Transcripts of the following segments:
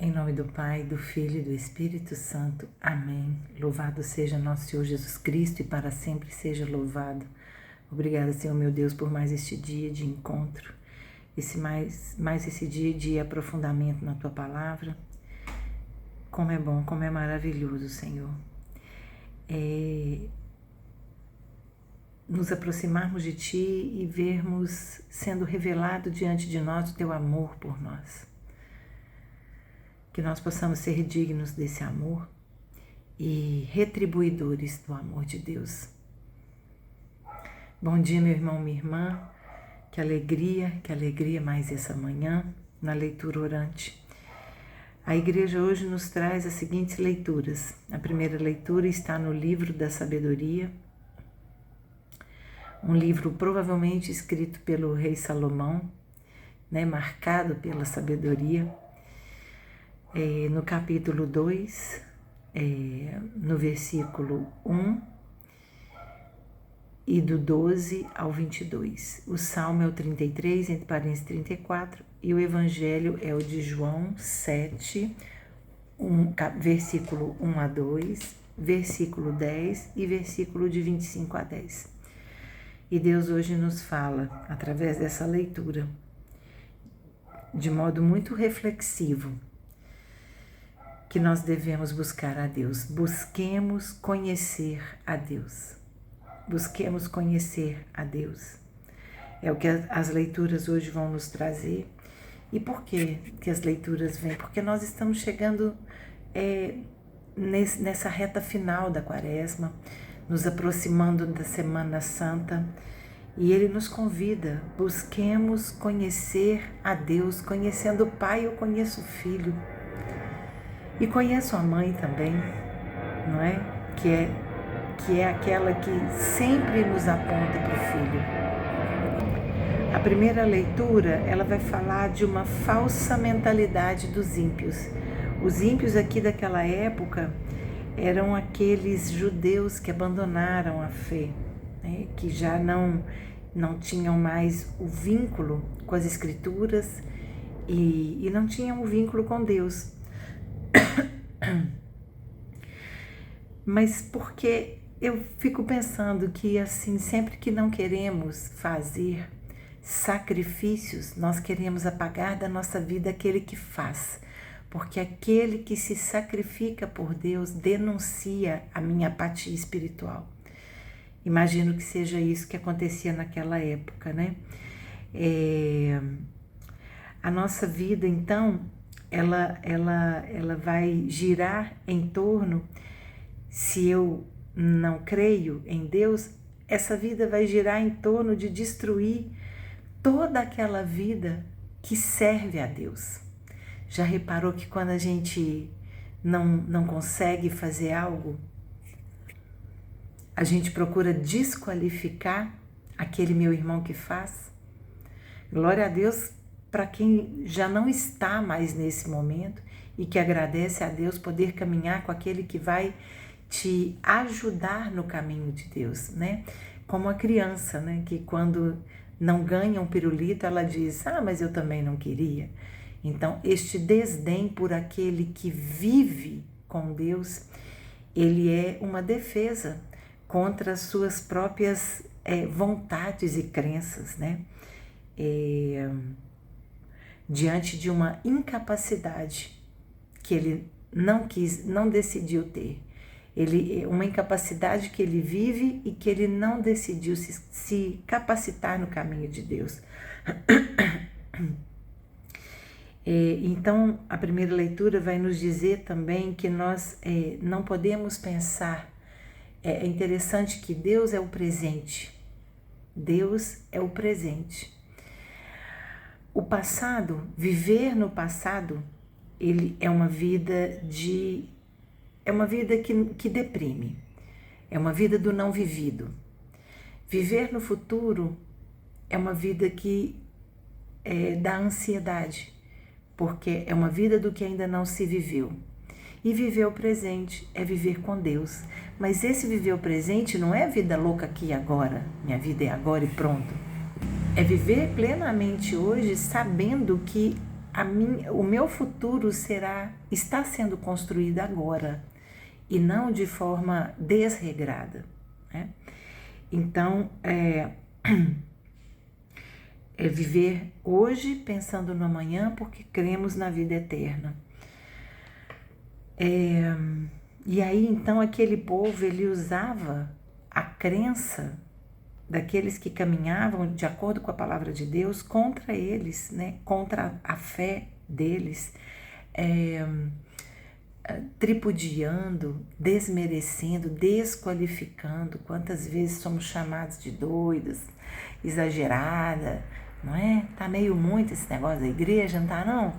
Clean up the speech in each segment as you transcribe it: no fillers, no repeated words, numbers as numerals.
Em nome do Pai, do Filho e do Espírito Santo. Amém. Louvado seja nosso Senhor Jesus Cristo e para sempre seja louvado. Obrigada, Senhor meu Deus, por mais este dia de encontro, mais esse dia de aprofundamento na Tua Palavra. Como é bom, como é maravilhoso, Senhor. Nos aproximarmos de Ti e vermos sendo revelado diante de nós o Teu amor por nós. Que nós possamos ser dignos desse amor e retribuidores do amor de Deus. Bom dia, meu irmão, minha irmã. Que alegria mais essa manhã na leitura orante. A igreja hoje nos traz as seguintes leituras. A primeira leitura está no livro da sabedoria, um livro provavelmente escrito pelo rei Salomão, marcado pela sabedoria. No capítulo 2, no versículo 1 e do 12 ao 22. O Salmo é o 33, entre parênteses 34, e o Evangelho é o de João 7, versículo 1 a 2, versículo 10 e versículo de 25 a 10. E Deus hoje nos fala, através dessa leitura, de modo muito reflexivo, que nós devemos buscar a Deus. Busquemos conhecer a Deus. Busquemos conhecer a Deus. É o que as leituras hoje vão nos trazer. E por que as leituras vêm? Porque nós estamos chegando nessa reta final da Quaresma, nos aproximando da Semana Santa, e Ele nos convida, busquemos conhecer a Deus. Conhecendo o Pai, eu conheço o Filho. E conheço a mãe também, não é? Que é aquela que sempre nos aponta para o filho. A primeira leitura, ela vai falar de uma falsa mentalidade dos ímpios. Os ímpios aqui daquela época eram aqueles judeus que abandonaram a fé, que já não tinham mais o vínculo com as Escrituras e não tinham o vínculo com Deus. Mas porque eu fico pensando que assim, sempre que não queremos fazer sacrifícios, nós queremos apagar da nossa vida aquele que faz, porque aquele que se sacrifica por Deus denuncia a minha apatia espiritual. Imagino que seja isso que acontecia naquela época, né? A nossa vida, então, ela vai girar em torno, se eu não creio em Deus, essa vida vai girar em torno de destruir toda aquela vida que serve a Deus. Já reparou que quando a gente não consegue fazer algo, a gente procura desqualificar aquele meu irmão que faz? Glória a Deus para quem já não está mais nesse momento e que agradece a Deus poder caminhar com aquele que vai te ajudar no caminho de Deus, né? Como a criança, né? Que quando não ganha um pirulito, ela diz, mas eu também não queria. Então, este desdém por aquele que vive com Deus, ele é uma defesa contra as suas próprias vontades e crenças, né? Diante de uma incapacidade que ele não decidiu ter. Uma incapacidade que ele vive e que ele não decidiu se capacitar no caminho de Deus. Então, a primeira leitura vai nos dizer também que nós não podemos pensar. É interessante que Deus é o presente. Deus é o presente. O passado, viver no passado, ele é uma vida que deprime, é uma vida do não vivido. Viver no futuro é uma vida que dá ansiedade, porque é uma vida do que ainda não se viveu. E viver o presente é viver com Deus. Mas esse viver o presente não é vida louca aqui e agora, minha vida é agora e pronto. É viver plenamente hoje, sabendo que o meu futuro está sendo construído agora e não de forma desregrada, né? Então, é viver hoje pensando no amanhã porque cremos na vida eterna. E aí, então, aquele povo, ele usava a crença daqueles que caminhavam de acordo com a palavra de Deus contra eles, né? Contra a fé deles, tripudiando, desmerecendo, desqualificando. Quantas vezes somos chamados de doidas, exagerada, não é? Tá meio muito esse negócio da igreja, não tá não?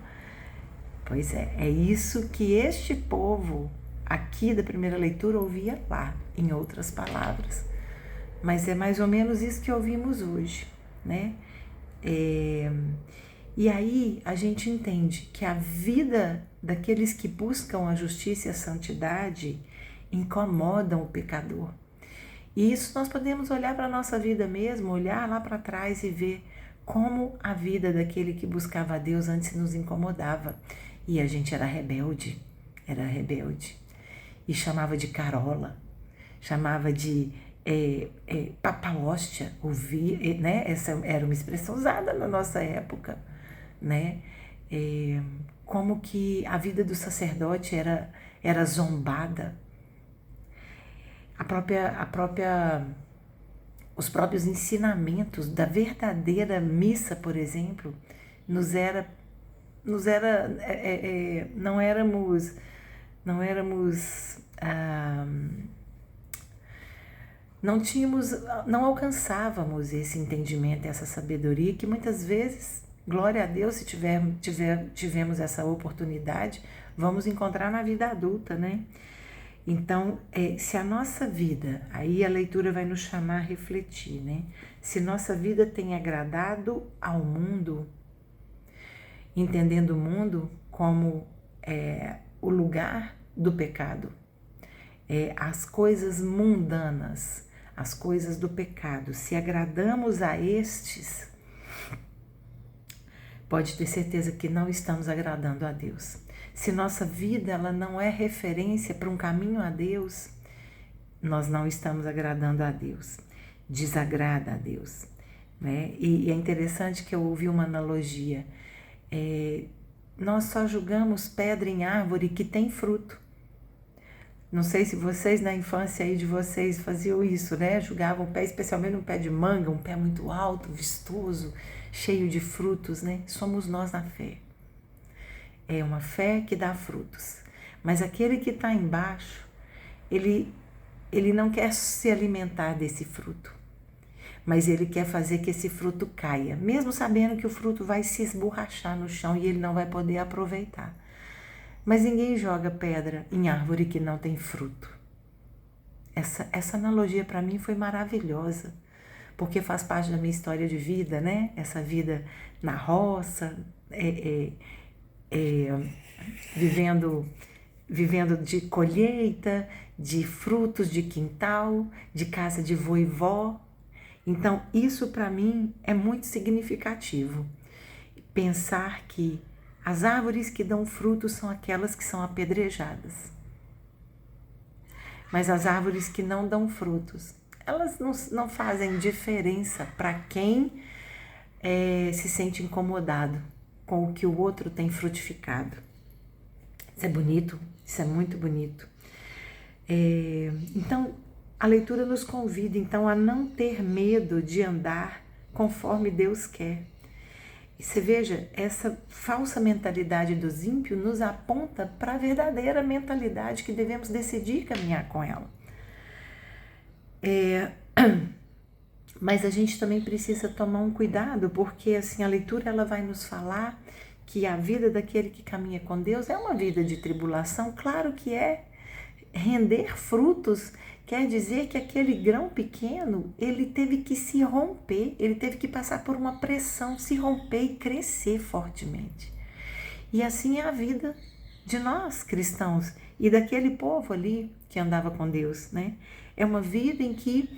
Pois é isso que este povo aqui da primeira leitura ouvia lá, em outras palavras. Mas é mais ou menos isso que ouvimos hoje, né? E aí a gente entende que a vida daqueles que buscam a justiça e a santidade incomodam o pecador. E isso nós podemos olhar para a nossa vida mesmo, olhar lá para trás e ver como a vida daquele que buscava a Deus antes nos incomodava. E a gente era rebelde. E chamava de carola, chamava de papa-hóstia, né? Essa era uma expressão usada na nossa época, né? Como que a vida do sacerdote era zombada. Os próprios ensinamentos da verdadeira missa, por exemplo, não alcançávamos esse entendimento, essa sabedoria que muitas vezes, glória a Deus, se tivemos essa oportunidade, vamos encontrar na vida adulta, né? Então, se a nossa vida, aí a leitura vai nos chamar a refletir, né? Se nossa vida tem agradado ao mundo, entendendo o mundo como o lugar do pecado, as coisas mundanas, as coisas do pecado, se agradamos a estes, pode ter certeza que não estamos agradando a Deus. Se nossa vida ela não é referência para um caminho a Deus, nós não estamos agradando a Deus, desagrada a Deus, né? E é interessante que eu ouvi uma analogia, nós só julgamos pedra em árvore que tem fruto. Não sei se vocês na infância aí de vocês faziam isso, né? Julgavam o pé, especialmente um pé de manga, um pé muito alto, vistoso, cheio de frutos, né? Somos nós na fé. É uma fé que dá frutos. Mas aquele que está embaixo, ele não quer se alimentar desse fruto. Mas ele quer fazer que esse fruto caia, mesmo sabendo que o fruto vai se esborrachar no chão e ele não vai poder aproveitar. Mas ninguém joga pedra em árvore que não tem fruto. Essa analogia para mim foi maravilhosa, porque faz parte da minha história de vida, né? Essa vida na roça, vivendo de colheita, de frutos de quintal, de casa de vô e vó. Então, isso para mim é muito significativo. Pensar que as árvores que dão frutos são aquelas que são apedrejadas. Mas as árvores que não dão frutos, elas não fazem diferença para quem se sente incomodado com o que o outro tem frutificado. Isso é bonito, isso é muito bonito. Então, a leitura nos convida então a não ter medo de andar conforme Deus quer. E você veja, essa falsa mentalidade dos ímpios nos aponta para a verdadeira mentalidade que devemos decidir caminhar com ela. Mas a gente também precisa tomar um cuidado, porque assim, a leitura ela vai nos falar que a vida daquele que caminha com Deus é uma vida de tribulação, claro que é. Render frutos quer dizer que aquele grão pequeno, ele teve que se romper, ele teve que passar por uma pressão, se romper e crescer fortemente. E assim é a vida de nós cristãos e daquele povo ali que andava com Deus, né? É uma vida em que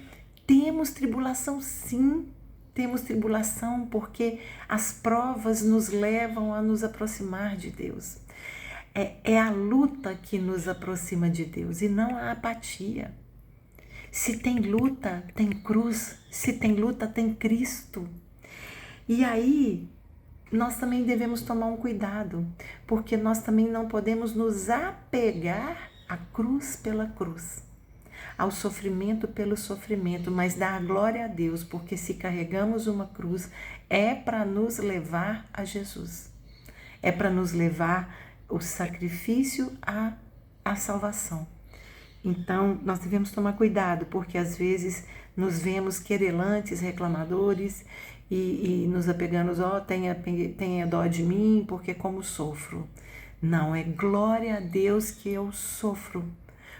temos tribulação sim, temos tribulação porque as provas nos levam a nos aproximar de Deus. É a luta que nos aproxima de Deus e não a apatia. Se tem luta, tem cruz. Se tem luta, tem Cristo. E aí, nós também devemos tomar um cuidado, porque nós também não podemos nos apegar à cruz pela cruz, ao sofrimento pelo sofrimento, mas dar glória a Deus, porque se carregamos uma cruz, é para nos levar a Jesus. É para nos levar o sacrifício à salvação. Então, nós devemos tomar cuidado, porque às vezes nos vemos querelantes, reclamadores e nos apegamos, tenha dó de mim, porque como sofro. Não, é glória a Deus que eu sofro,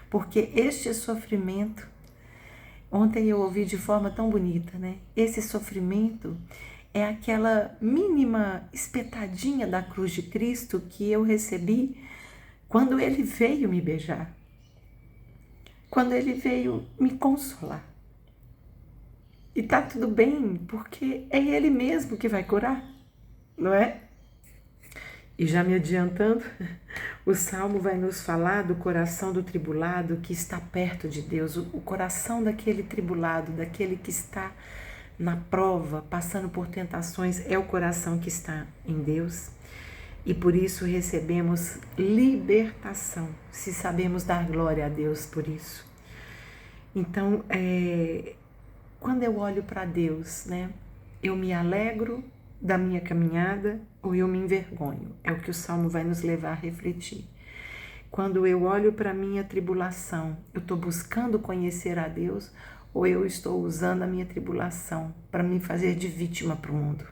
porque este sofrimento, ontem eu ouvi de forma tão bonita, né? Esse sofrimento é aquela mínima espetadinha da cruz de Cristo que eu recebi quando Ele veio me beijar, quando Ele veio me consolar. E tá tudo bem, porque é Ele mesmo que vai curar, não é? E já me adiantando, o Salmo vai nos falar do coração do tribulado que está perto de Deus, o coração daquele tribulado, daquele que está na prova, passando por tentações, é o coração que está em Deus. E por isso recebemos libertação, se sabemos dar glória a Deus por isso. Então, quando eu olho para Deus, né, eu me alegro da minha caminhada ou eu me envergonho? É o que o Salmo vai nos levar a refletir. Quando eu olho para a minha tribulação, eu estou buscando conhecer a Deus ou eu estou usando a minha tribulação para me fazer de vítima para o mundo,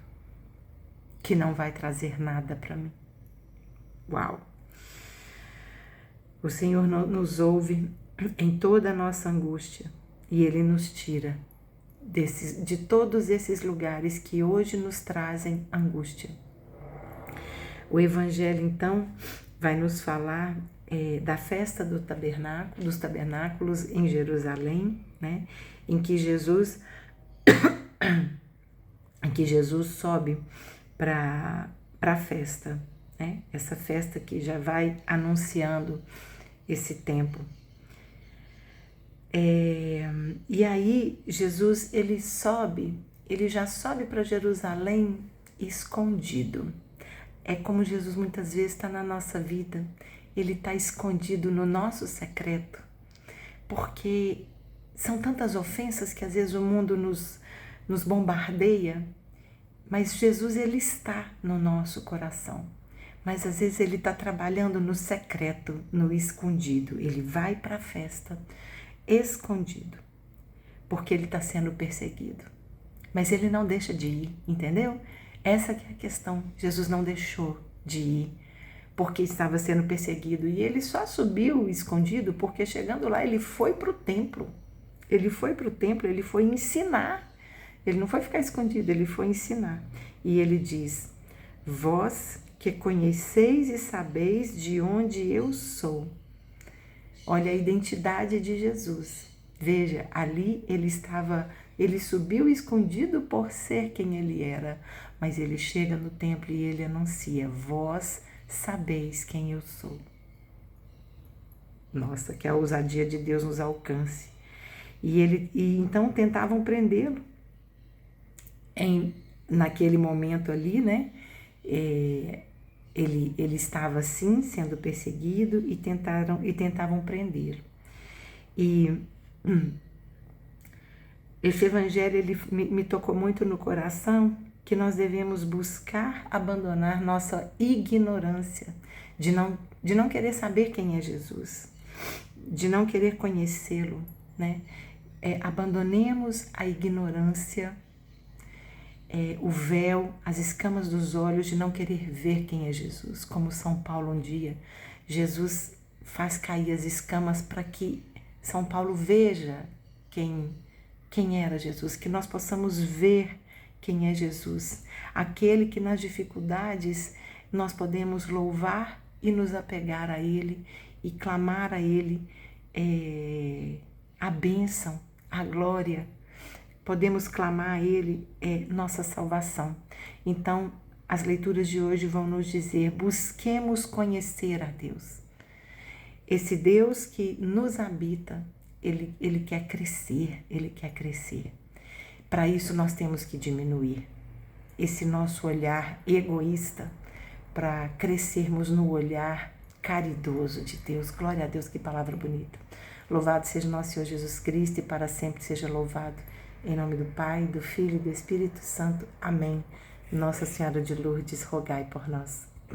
que não vai trazer nada para mim? Uau! O Senhor nos ouve em toda a nossa angústia e Ele nos tira de todos esses lugares que hoje nos trazem angústia. O Evangelho, então, vai nos falar da festa dos tabernáculos em Jerusalém, né? em que Jesus sobe para a festa, né? Essa festa que já vai anunciando esse tempo. E aí Jesus ele já sobe para Jerusalém escondido. É como Jesus muitas vezes está na nossa vida, Ele está escondido no nosso secreto, porque são tantas ofensas que às vezes o mundo nos bombardeia, mas Jesus Ele está no nosso coração. Mas às vezes Ele está trabalhando no secreto, no escondido. Ele vai para a festa escondido, porque Ele está sendo perseguido. Mas Ele não deixa de ir, entendeu? Essa que é a questão. Jesus não deixou de ir, porque estava sendo perseguido. E Ele só subiu escondido, porque chegando lá, Ele foi para o templo. Ele foi para o templo, Ele foi ensinar. Ele não foi ficar escondido, Ele foi ensinar. E Ele diz: vós que conheceis e sabeis de onde eu sou. Olha a identidade de Jesus. Veja, ali ele subiu escondido por ser quem ele era, mas ele chega no templo e ele anuncia: vós sabeis quem eu sou. Nossa, que a ousadia de Deus nos alcance. E então tentavam prendê-lo. Naquele momento ali, né? Ele estava assim sendo perseguido e tentavam prendê-lo. E esse evangelho ele me tocou muito no coração, que nós devemos buscar abandonar nossa ignorância, de não querer saber quem é Jesus, de não querer conhecê-lo, né? Abandonemos a ignorância, o véu, as escamas dos olhos de não querer ver quem é Jesus. Como São Paulo um dia, Jesus faz cair as escamas para que São Paulo veja quem era Jesus, que nós possamos ver quem é Jesus, aquele que nas dificuldades nós podemos louvar e nos apegar a Ele e clamar a Ele a bênção, a glória, podemos clamar a Ele nossa salvação. Então, as leituras de hoje vão nos dizer: busquemos conhecer a Deus. Esse Deus que nos habita, Ele quer crescer, Ele quer crescer. Para isso nós temos que diminuir esse nosso olhar egoísta para crescermos no olhar caridoso de Deus. Glória a Deus, que palavra bonita. Louvado seja nosso Senhor Jesus Cristo e para sempre seja louvado. Em nome do Pai, do Filho e do Espírito Santo. Amém. Nossa Senhora de Lourdes, rogai por nós.